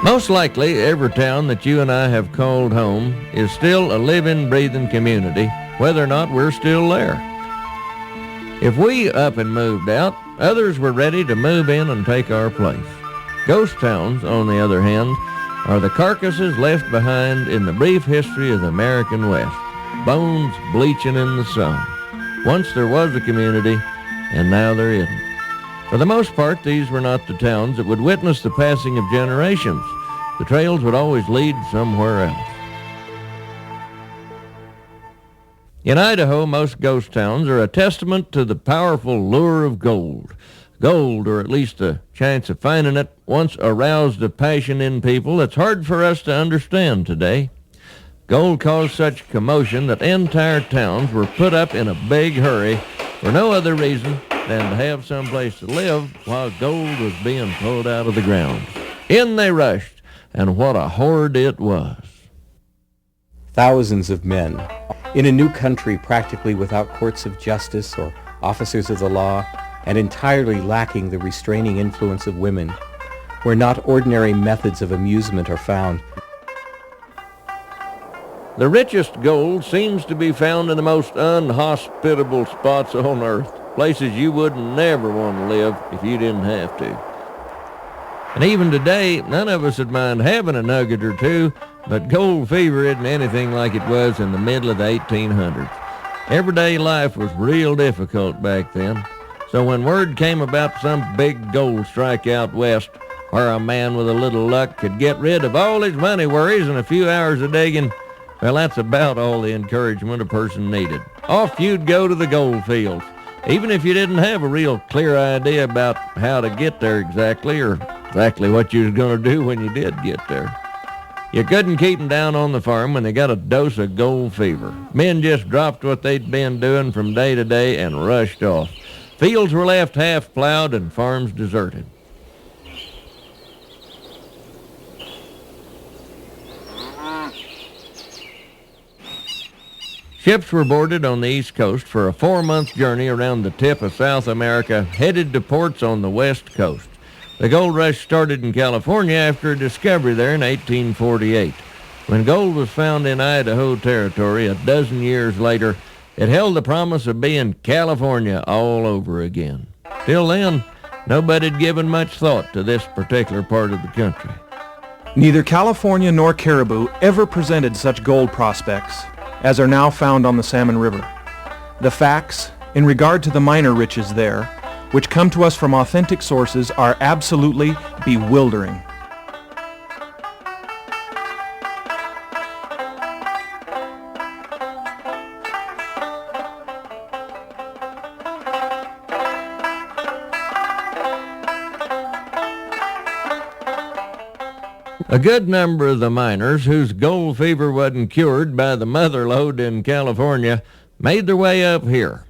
Most likely, every town that you and I have called home is still a living, breathing community, whether or not we're still there. If we up and moved out, others were ready to move in and take our place. Ghost towns, on the other hand, are the carcasses left behind in the brief history of the American West, bones bleaching in the sun. Once there was a community, and now there isn't. For the most part, these were not the towns that would witness the passing of generations. The trails would always lead somewhere else. In Idaho, most ghost towns are a testament to the powerful lure of gold. Gold, or at least a chance of finding it, once aroused a passion in people that's hard for us to understand today. Gold caused such commotion that entire towns were put up in a big hurry for no other reason than to have some place to live while gold was being pulled out of the ground. In they rushed, and what a horde it was. Thousands of men in a new country practically without courts of justice or officers of the law, and entirely lacking the restraining influence of women, where not ordinary methods of amusement are found. The richest gold seems to be found in the most unhospitable spots on earth, places you would never want to live if you didn't have to. And even today, none of us would mind having a nugget or two, but gold fever isn't anything like it was in the middle of the 1800s. Everyday life was real difficult back then. So when word came about some big gold strike out west, where a man with a little luck could get rid of all his money worries in a few hours of digging, well, that's about all the encouragement a person needed. Off you'd go to the gold fields, even if you didn't have a real clear idea about how to get there exactly, or exactly what you was going to do when you did get there. You couldn't keep them down on the farm when they got a dose of gold fever. Men just dropped what they'd been doing from day to day and rushed off. Fields were left half plowed and farms deserted. Ships were boarded on the East Coast for a 4-month journey around the tip of South America, headed to ports on the West Coast. The gold rush started in California after a discovery there in 1848. When gold was found in Idaho territory a dozen years later, it held the promise of being California all over again. Till then, nobody had given much thought to this particular part of the country. Neither California nor Caribou ever presented such gold prospects as are now found on the Salmon River. The facts in regard to the minor riches there, which come to us from authentic sources, are absolutely bewildering. A good number of the miners whose gold fever wasn't cured by the mother lode in California made their way up here.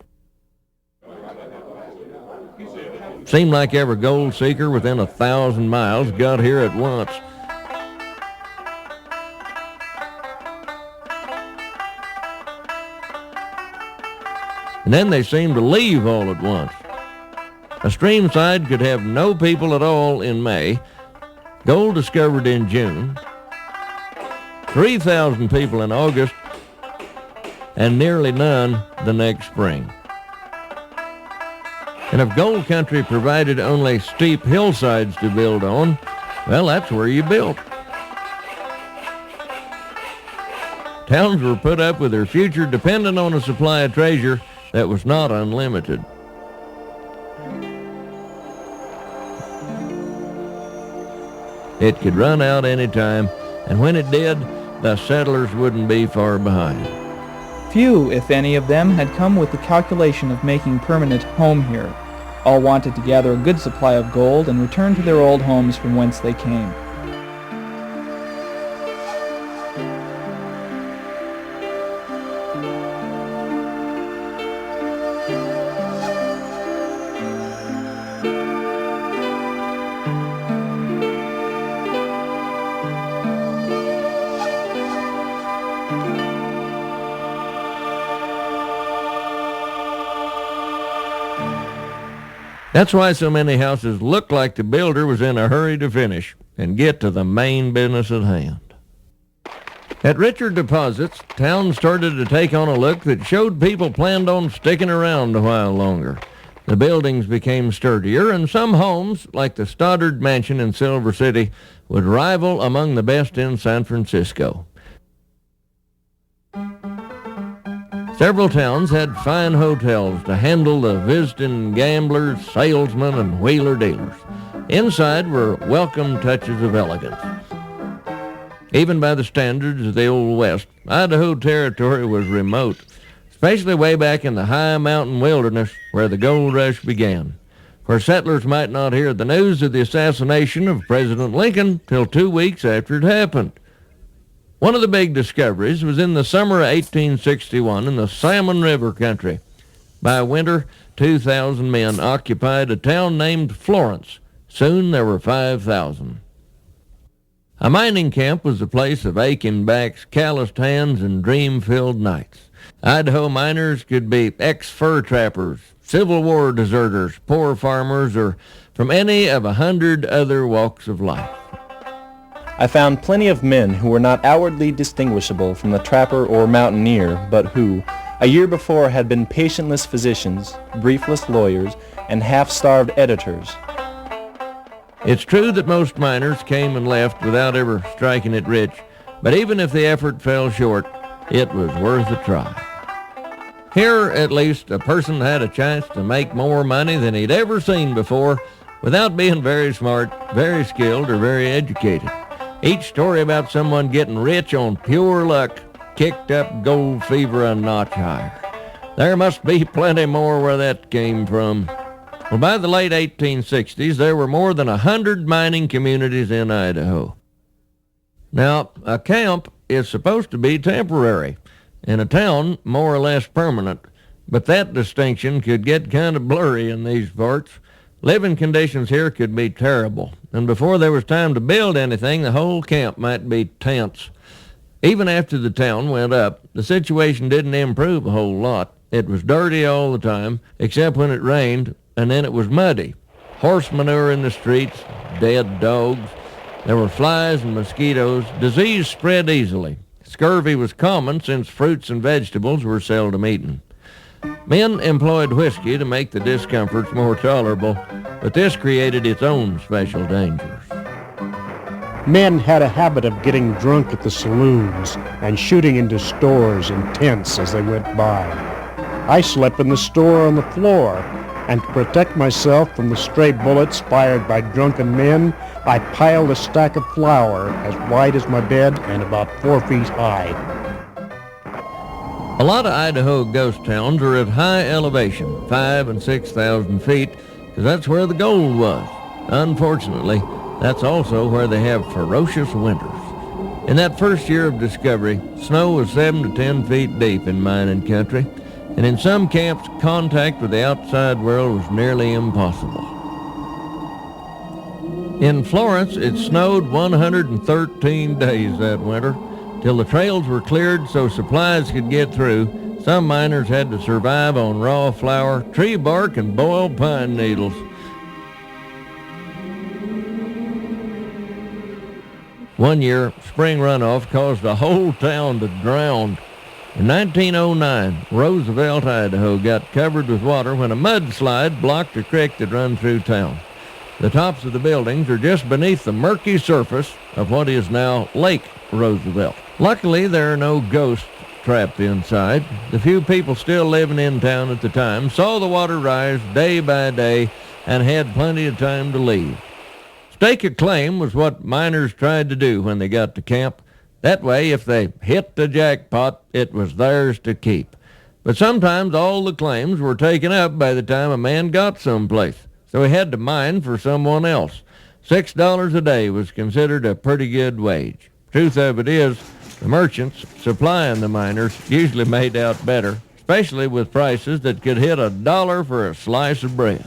Seemed like every gold seeker within 1,000 miles got here at once. And then they seemed to leave all at once. A stream side could have no people at all in May. Gold discovered in June, 3,000 people in August, and nearly none the next spring. And if gold country provided only steep hillsides to build on, well, that's where you built. Towns were put up with their future dependent on a supply of treasure that was not unlimited. It could run out any time, and when it did, the settlers wouldn't be far behind. Few, if any of them, had come with the calculation of making permanent home here. All wanted to gather a good supply of gold and return to their old homes from whence they came. That's why so many houses look like the builder was in a hurry to finish. and get to the main business at hand. At richer deposits, towns started to take on a look that showed people planned on sticking around a while longer. The buildings became sturdier, and some homes, like the Stoddard Mansion in Silver City, would rival among the best in San Francisco. Several towns had fine hotels to handle the visiting gamblers, salesmen, and wheeler-dealers. Inside were welcome touches of elegance. Even by the standards of the Old West, Idaho Territory was remote, especially way back in the high mountain wilderness where the gold rush began, where settlers might not hear the news of the assassination of President Lincoln till 2 weeks after it happened. One of the big discoveries was in the summer of 1861 in the Salmon River country. By winter, 2,000 men occupied a town named Florence. Soon there were 5,000. A mining camp was a place of aching backs, calloused hands, and dream-filled nights. Idaho miners could be ex-fur trappers, Civil War deserters, poor farmers, or from any of 100 other walks of life. I found plenty of men who were not outwardly distinguishable from the trapper or mountaineer, but who, a year before, had been patientless physicians, briefless lawyers, and half-starved editors. It's true that most miners came and left without ever striking it rich, but even if the effort fell short, it was worth a try. Here, at least, a person had a chance to make more money than he'd ever seen before without being very smart, very skilled, or very educated. Each story about someone getting rich on pure luck kicked up gold fever a notch higher. There must be plenty more where that came from. Well, by the late 1860s, there were more than 100 mining communities in Idaho. Now, a camp is supposed to be temporary, and a town more or less permanent, but that distinction could get kind of blurry in these parts. Living conditions here could be terrible, and before there was time to build anything, the whole camp might be tense. Even after the town went up, the situation didn't improve a whole lot. It was dirty all the time, except when it rained, and then it was muddy. Horse manure in the streets, dead dogs. There were flies and mosquitoes. Disease spread easily. Scurvy was common since fruits and vegetables were seldom eaten. Men employed whiskey to make the discomforts more tolerable, but this created its own special dangers. Men had a habit of getting drunk at the saloons and shooting into stores and tents as they went by. I slept in the store on the floor, and to protect myself from the stray bullets fired by drunken men, I piled a stack of flour as wide as my bed and about 4 feet high. A lot of Idaho ghost towns are at high elevation, 5,000 and 6,000 feet, because that's where the gold was. Unfortunately, that's also where they have ferocious winters. In that first year of discovery, snow was 7 to 10 feet deep in mining country, and in some camps, contact with the outside world was nearly impossible. In Florence, it snowed 113 days that winter, till the trails were cleared so supplies could get through. Some miners had to survive on raw flour, tree bark, and boiled pine needles. One year, spring runoff caused the whole town to drown. In 1909, Roosevelt, Idaho got covered with water when a mudslide blocked a creek that ran through town. The tops of the buildings are just beneath the murky surface of what is now Lake Roosevelt. Luckily, there are no ghosts trapped inside. The few people still living in town at the time saw the water rise day by day and had plenty of time to leave. Stake a claim was what miners tried to do when they got to camp. That way, if they hit the jackpot, it was theirs to keep. But sometimes all the claims were taken up by the time a man got someplace, so he had to mine for someone else. $6 a day was considered a pretty good wage. Truth of it is, the merchants supplying the miners usually made out better, especially with prices that could hit $1 for a slice of bread.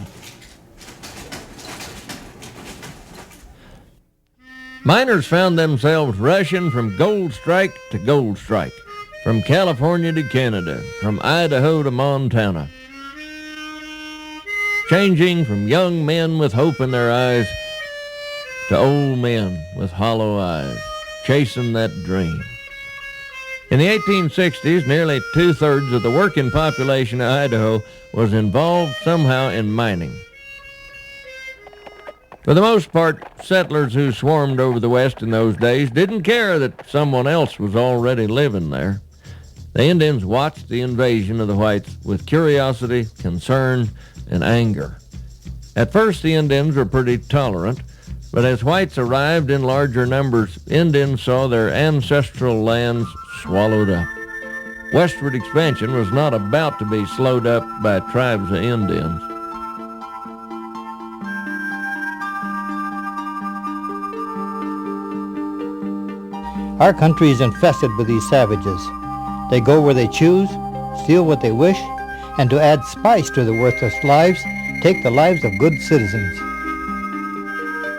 Miners found themselves rushing from gold strike to gold strike, from California to Canada, from Idaho to Montana, changing from young men with hope in their eyes to old men with hollow eyes, chasing that dream. In the 1860s, nearly two-thirds of the working population of Idaho was involved somehow in mining. For the most part, settlers who swarmed over the West in those days didn't care that someone else was already living there. The Indians watched the invasion of the whites with curiosity, concern, and anger. At first, the Indians were pretty tolerant, but as whites arrived in larger numbers, Indians saw their ancestral lands swallowed up. Westward expansion was not about to be slowed up by tribes of Indians. Our country is infested with these savages. They go where they choose, steal what they wish, and to add spice to their worthless lives, take the lives of good citizens.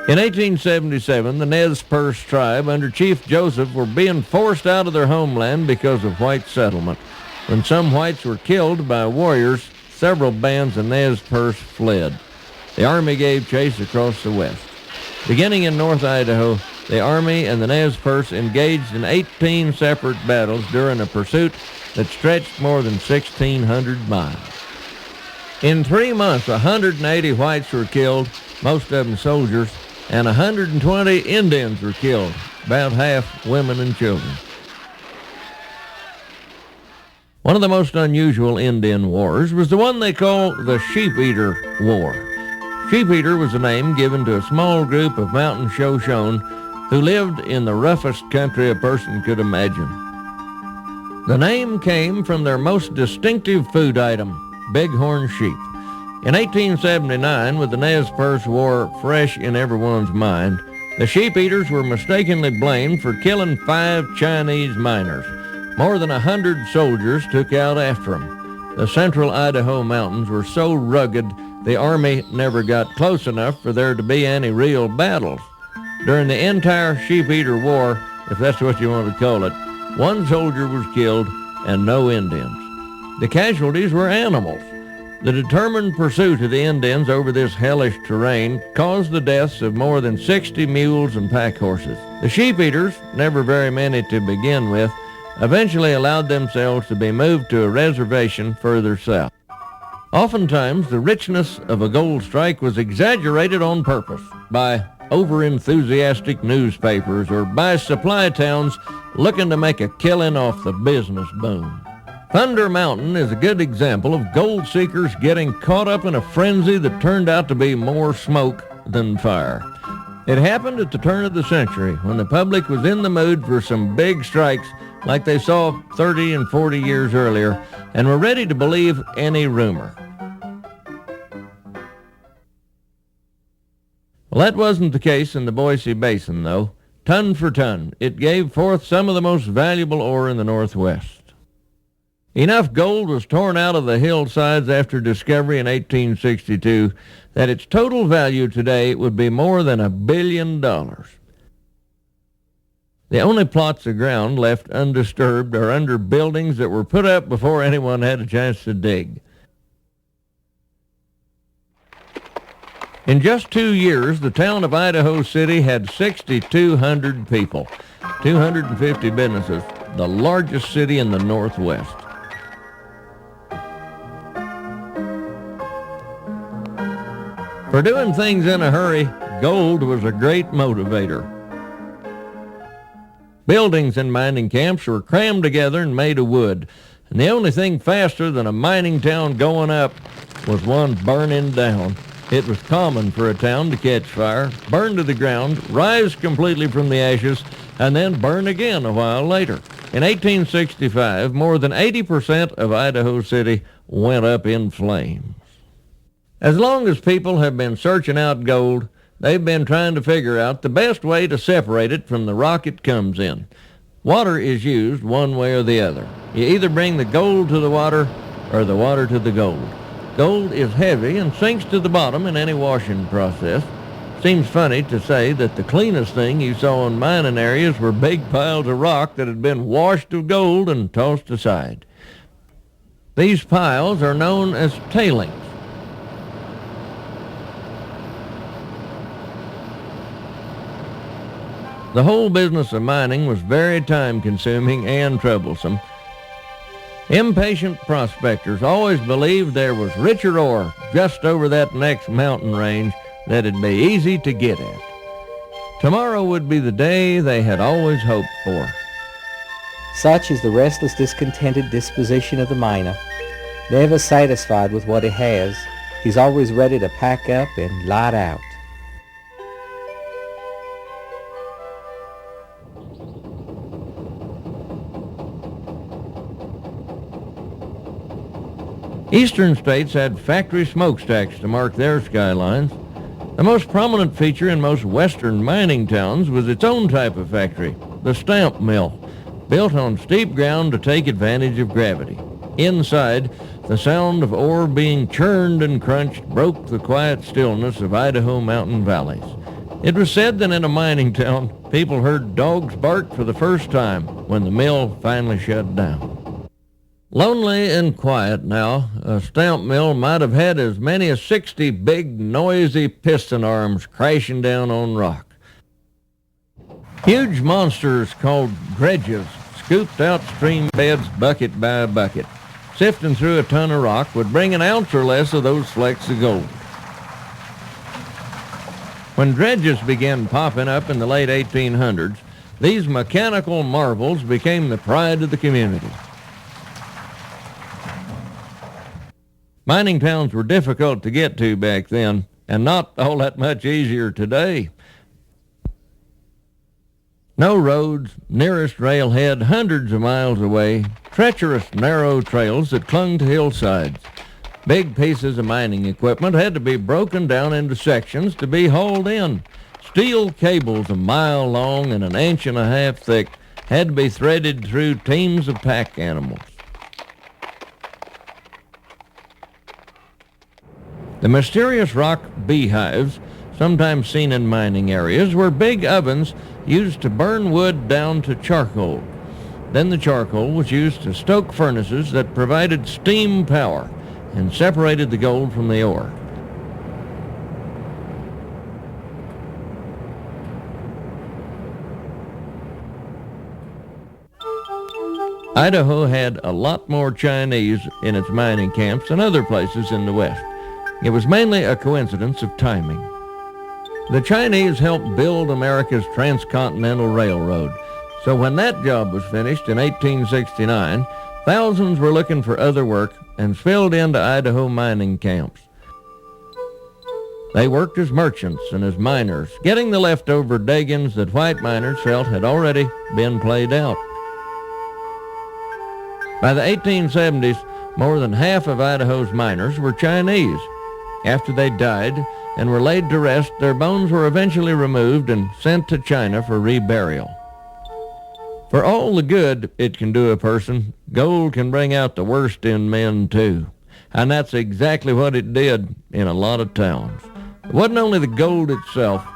In 1877, the Nez Perce tribe under Chief Joseph were being forced out of their homeland because of white settlement. When some whites were killed by warriors, several bands of Nez Perce fled. The Army gave chase across the west. Beginning in North Idaho, the Army and the Nez Perce engaged in 18 separate battles during a pursuit that stretched more than 1,600 miles. In 3 months, 180 whites were killed, most of them soldiers, and 120 Indians were killed, about half women and children. One of the most unusual Indian wars was the one they call the Sheep Eater War. Sheep Eater was a name given to a small group of mountain Shoshone who lived in the roughest country a person could imagine. The name came from their most distinctive food item, bighorn sheep. In 1879, with the Nez Perce War fresh in everyone's mind, the Sheep Eaters were mistakenly blamed for killing 5 Chinese miners. More than 100 soldiers took out after them. The central Idaho mountains were so rugged, the Army never got close enough for there to be any real battles. During the entire Sheep Eater War, if that's what you want to call it, 1 soldier was killed and no Indians. The casualties were animals. The determined pursuit of the Indians over this hellish terrain caused the deaths of more than 60 mules and pack horses. The Sheep Eaters, never very many to begin with, eventually allowed themselves to be moved to a reservation further south. Oftentimes, the richness of a gold strike was exaggerated on purpose by over-enthusiastic newspapers or by supply towns looking to make a killing off the business boom. Thunder Mountain is a good example of gold seekers getting caught up in a frenzy that turned out to be more smoke than fire. It happened at the turn of the century when the public was in the mood for some big strikes like they saw 30 and 40 years earlier and were ready to believe any rumor. Well, that wasn't the case in the Boise Basin, though. Ton for ton, it gave forth some of the most valuable ore in the Northwest. Enough gold was torn out of the hillsides after discovery in 1862 that its total value today would be more than $1 billion. The only plots of ground left undisturbed are under buildings that were put up before anyone had a chance to dig. In just 2 years, the town of Idaho City had 6,200 people, 250 businesses, the largest city in the Northwest. For doing things in a hurry, gold was a great motivator. Buildings and mining camps were crammed together and made of wood, and the only thing faster than a mining town going up was one burning down. It was common for a town to catch fire, burn to the ground, rise completely from the ashes, and then burn again a while later. In 1865, more than 80% of Idaho City went up in flames. As long as people have been searching out gold, they've been trying to figure out the best way to separate it from the rock it comes in. Water is used one way or the other. You either bring the gold to the water or the water to the gold. Gold is heavy and sinks to the bottom in any washing process. Seems funny to say that the cleanest thing you saw in mining areas were big piles of rock that had been washed of gold and tossed aside. These piles are known as tailings. The whole business of mining was very time-consuming and troublesome. Impatient prospectors always believed there was richer ore just over that next mountain range that'd be easy to get at. Tomorrow would be the day they had always hoped for. Such is the restless, discontented disposition of the miner. Never satisfied with what he has, he's always ready to pack up and light out. Eastern states had factory smokestacks to mark their skylines. The most prominent feature in most western mining towns was its own type of factory, the stamp mill, built on steep ground to take advantage of gravity. Inside, the sound of ore being churned and crunched broke the quiet stillness of Idaho mountain valleys. It was said that in a mining town, people heard dogs bark for the first time when the mill finally shut down. Lonely and quiet now, a stamp mill might have had as many as 60 big, noisy piston arms crashing down on rock. Huge monsters called dredges scooped out stream beds bucket by bucket. Sifting through a ton of rock would bring an ounce or less of those flecks of gold. When dredges began popping up in the late 1800s, these mechanical marvels became the pride of the community. Mining towns were difficult to get to back then, and not all that much easier today. No roads, nearest railhead hundreds of miles away, treacherous narrow trails that clung to hillsides. Big pieces of mining equipment had to be broken down into sections to be hauled in. Steel cables a mile long and an inch and a half thick had to be threaded through teams of pack animals. The mysterious rock beehives, sometimes seen in mining areas, were big ovens used to burn wood down to charcoal. Then the charcoal was used to stoke furnaces that provided steam power and separated the gold from the ore. Idaho had a lot more Chinese in its mining camps than other places in the West. It was mainly a coincidence of timing. The Chinese helped build America's transcontinental railroad, so when that job was finished in 1869, thousands were looking for other work and spilled into Idaho mining camps. They worked as merchants and as miners, getting the leftover diggings that white miners felt had already been played out. By the 1870s, more than half of Idaho's miners were Chinese. After they died and were laid to rest, their bones were eventually removed and sent to China for reburial. For all the good it can do a person, gold can bring out the worst in men too. And that's exactly what it did in a lot of towns. It wasn't only the gold itself.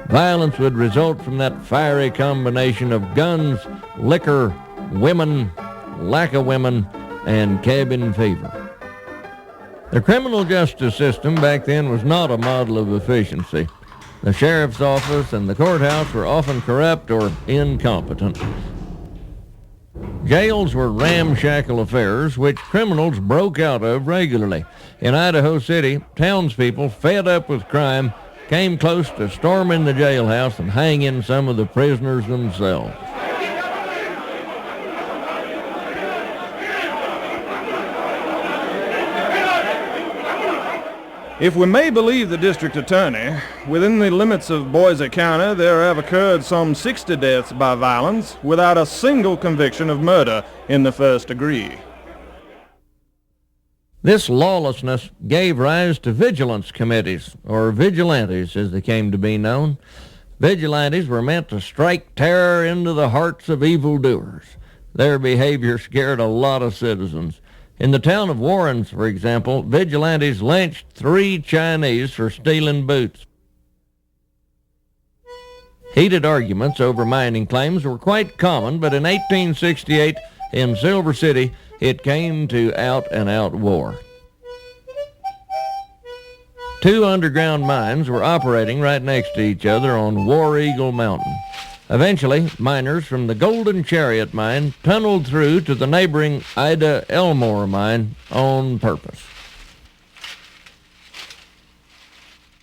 Violence would result from that fiery combination of guns, liquor, women, lack of women, and cabin fever. The criminal justice system back then was not a model of efficiency. The sheriff's office and the courthouse were often corrupt or incompetent. Jails were ramshackle affairs which criminals broke out of regularly. In Idaho City, townspeople, fed up with crime, came close to storming the jailhouse and hanging some of the prisoners themselves. If we may believe the district attorney, within the limits of Boise County there have occurred some 60 deaths by violence without a single conviction of murder in the first degree. This lawlessness gave rise to vigilance committees, or vigilantes as they came to be known. Vigilantes were meant to strike terror into the hearts of evildoers. Their behavior scared a lot of citizens. In the town of Warren, for example, vigilantes lynched 3 Chinese for stealing boots. Heated arguments over mining claims were quite common, but in 1868 in Silver City, it came to out-and-out war. Two underground mines were operating right next to each other on War Eagle Mountain. Eventually, miners from the Golden Chariot mine tunneled through to the neighboring Ida Elmore mine on purpose.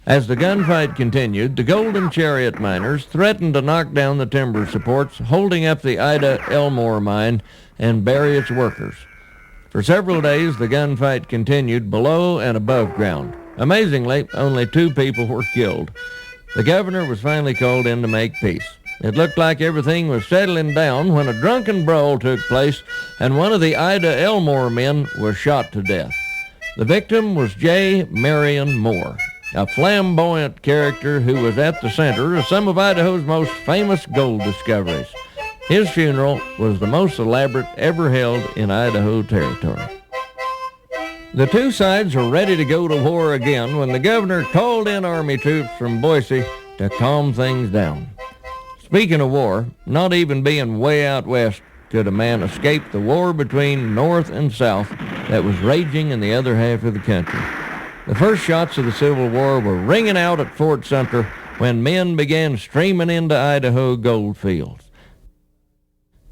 As the gunfight continued, the Golden Chariot miners threatened to knock down the timber supports holding up the Ida Elmore mine and bury its workers. For several days, the gunfight continued below and above ground. Amazingly, only 2 people were killed. The governor was finally called in to make peace. It looked like everything was settling down when a drunken brawl took place and one of the Ida Elmore men was shot to death. The victim was J. Marion Moore, a flamboyant character who was at the center of some of Idaho's most famous gold discoveries. His funeral was the most elaborate ever held in Idaho territory. The two sides were ready to go to war again when the governor called in army troops from Boise to calm things down. Speaking of war, not even being way out west could a man escape the war between North and South that was raging in the other half of the country. The first shots of the Civil War were ringing out at Fort Sumter when men began streaming into Idaho gold fields.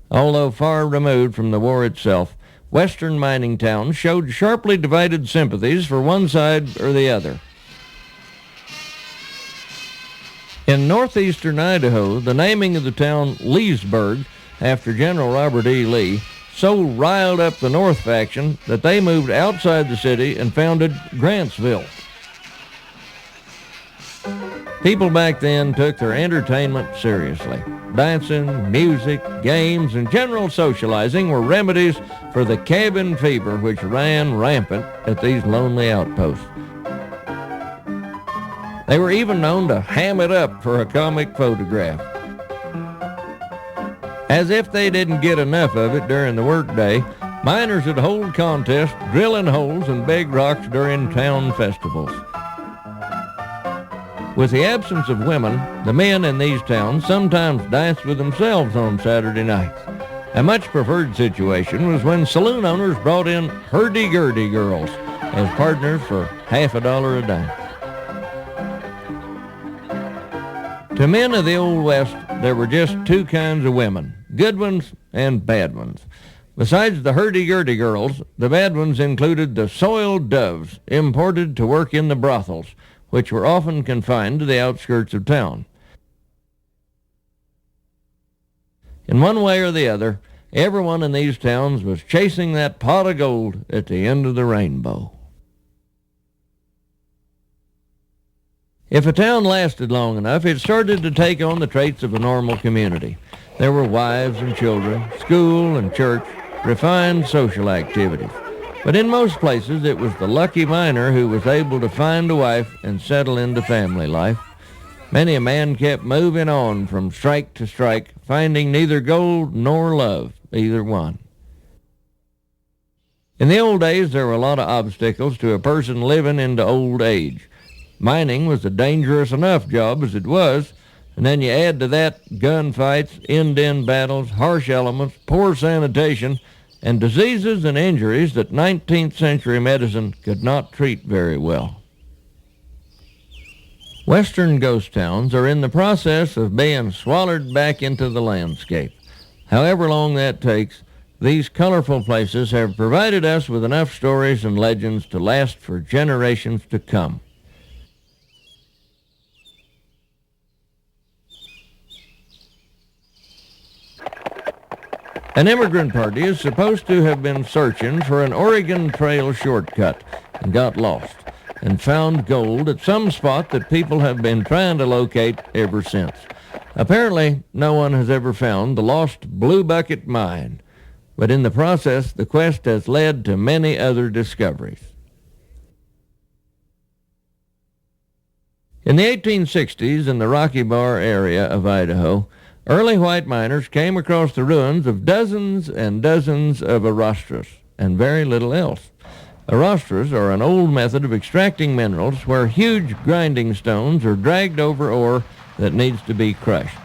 Although far removed from the war itself, western mining towns showed sharply divided sympathies for one side or the other. In northeastern Idaho, the naming of the town Leesburg, after General Robert E. Lee, so riled up the North faction that they moved outside the city and founded Grantsville. People back then took their entertainment seriously. Dancing, music, games, and general socializing were remedies for the cabin fever which ran rampant at these lonely outposts. They were even known to ham it up for a comic photograph. As if they didn't get enough of it during the workday, miners would hold contests, drilling holes and big rocks during town festivals. With the absence of women, the men in these towns sometimes danced with themselves on Saturday nights. A much preferred situation was when saloon owners brought in hurdy-gurdy girls as partners for $50 a dime. To men of the Old West, there were just 2 kinds of women, good ones and bad ones. Besides the hurdy-gurdy girls, the bad ones included the soiled doves imported to work in the brothels, which were often confined to the outskirts of town. In one way or the other, everyone in these towns was chasing that pot of gold at the end of the rainbow. If a town lasted long enough, it started to take on the traits of a normal community. There were wives and children, school and church, refined social activities. But in most places, it was the lucky miner who was able to find a wife and settle into family life. Many a man kept moving on from strike to strike, finding neither gold nor love, either one. In the old days, there were a lot of obstacles to a person living into old age. Mining was a dangerous enough job as it was, and then you add to that gunfights, end-to-end battles, harsh elements, poor sanitation, and diseases and injuries that 19th century medicine could not treat very well. Western ghost towns are in the process of being swallowed back into the landscape. However long that takes, these colorful places have provided us with enough stories and legends to last for generations to come. An immigrant party is supposed to have been searching for an Oregon Trail shortcut and got lost and found gold at some spot that people have been trying to locate ever since. Apparently, no one has ever found the lost Blue Bucket Mine, but in the process, the quest has led to many other discoveries. In the 1860s, in the Rocky Bar area of Idaho, early white miners came across the ruins of dozens and dozens of arostras and very little else. Arostras are an old method of extracting minerals where huge grinding stones are dragged over ore that needs to be crushed.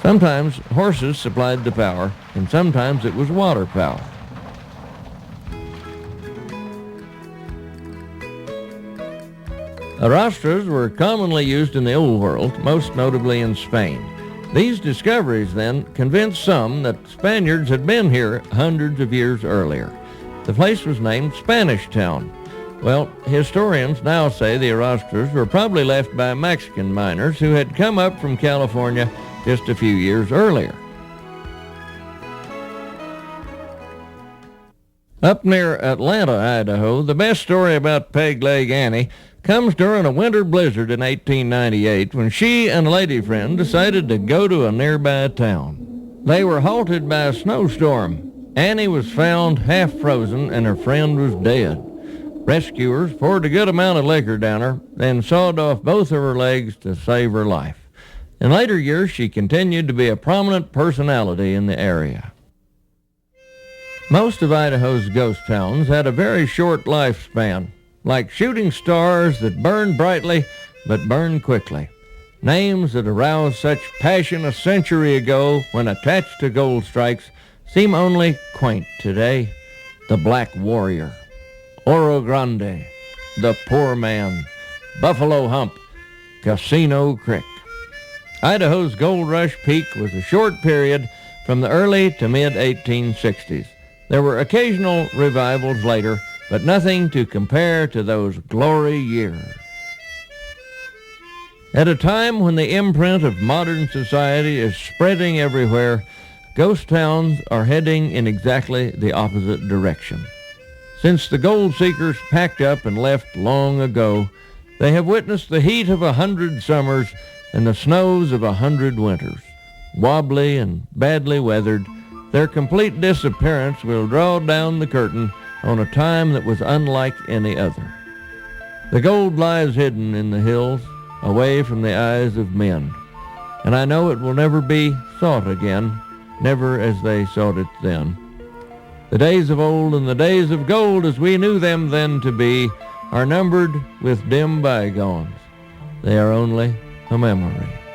Sometimes horses supplied the power, and sometimes it was water power. Arrastras were commonly used in the Old World, most notably in Spain. These discoveries then convinced some that Spaniards had been here hundreds of years earlier. The place was named Spanish Town. Well, historians now say the Arrastras were probably left by Mexican miners who had come up from California just a few years earlier. Up near Atlanta, Idaho, the best story about Peg Leg Annie comes during a winter blizzard in 1898 when she and a lady friend decided to go to a nearby town. They were halted by a snowstorm. Annie was found half frozen and her friend was dead. Rescuers poured a good amount of liquor down her, then sawed off both of her legs to save her life. In later years, she continued to be a prominent personality in the area. Most of Idaho's ghost towns had a very short lifespan, like shooting stars that burn brightly but burn quickly. Names that aroused such passion a century ago when attached to gold strikes seem only quaint today. The Black Warrior, Oro Grande, the Poor Man, Buffalo Hump, Casino Creek. Idaho's gold rush peak was a short period from the early to mid-1860s. There were occasional revivals later, but nothing to compare to those glory years. At a time when the imprint of modern society is spreading everywhere, ghost towns are heading in exactly the opposite direction. Since the gold seekers packed up and left long ago, they have witnessed the heat of 100 summers and the snows of 100 winters. Wobbly and badly weathered, their complete disappearance will draw down the curtain on a time that was unlike any other. The gold lies hidden in the hills, away from the eyes of men, and I know it will never be sought again, never as they sought it then. The days of old and the days of gold as we knew them then to be are numbered with dim bygones. They are only a memory.